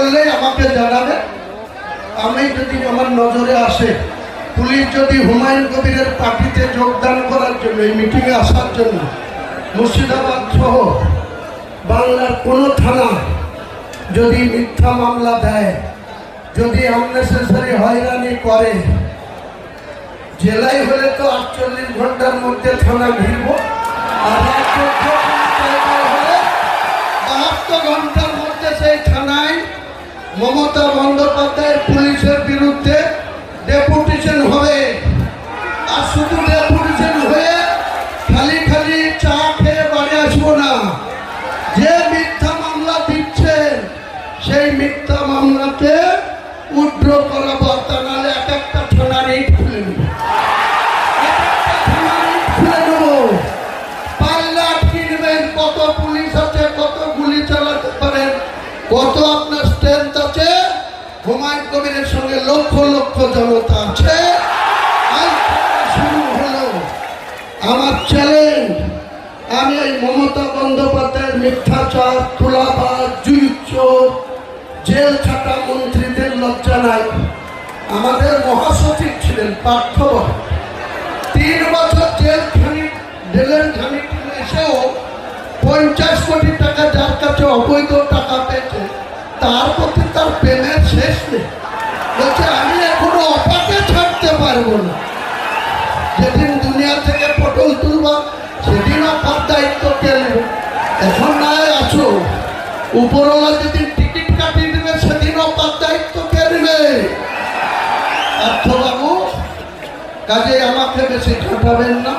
করলেই আমাকে জানাবে। আমি যদি আমার নজরে আসে, পুলিশ যদি হুমায়ুন কবিরের পার্টিতে যোগদান করার জন্য, এই মিটিংয়ে আসার জন্য মুর্শিদাবাদ সহ বাংলার কোনো থানা যদি মিথ্যা মামলা দেয়, যদি আননেসেসারি হয়রানি করে, জেলায় হলে তো 48 ঘন্টার মধ্যে থানা ঘিরব, আর হলে 72 ঘন্টার মধ্যে সেই থানায় মমতা বন্দ্যোপাধ্যায়ের পুলিশের বিরুদ্ধে ডেপুটেশন হবে। আর শুধু ডেপুটেশন হয়ে খালি খালি চা খেয়ে বাড়ি আসবো না। যে মিথ্যা মামলা দিচ্ছেন সেই মিথ্যা মামলাকে উইথড্র করাবো, তা নাহলে এক একটা থানার ইট খুলে নেব, পাল্লা আটকে নেবেন। কত পুলিশ আছে, কত গুলি চালাতে পারেন, কত আপনার স্ট্রেংথ আছে। হুমায়ুন কবিরের সঙ্গে লক্ষ লক্ষ জনতা আছে। শুরু হলো আমার চ্যালেঞ্জ। আমি এই মমতা বন্দ্যোপাধ্যায়ের মিথ্যাচার, তুলাবাজ, জুইচোর, জেল খাটা মন্ত্রীদের লজ্জা নাই। আমাদের মহাসচিব ছিলেন পার্থ, 3 বছর জেলের খানিক এসেও 50 কোটি টাকা যার কাছে অবৈধ টাকা পেয়েছে, তার প্রতি তার প্রেমের শেষ নেই। বলছে আমি এখনো অপাকে ছাড়তে পারবো না। যেদিন দুনিয়া থেকে পটল তুলবা সেদিন অপার দায়িত্ব কে নেবে? এখন না আছো, উপরওয়ালা যেদিন টিকিট কাটিয়ে দেবে সেদিন অপার দায়িত্ব কে নেবে? পার্থবাবু, কাজে আমাকে বেশি খাটাবেন না।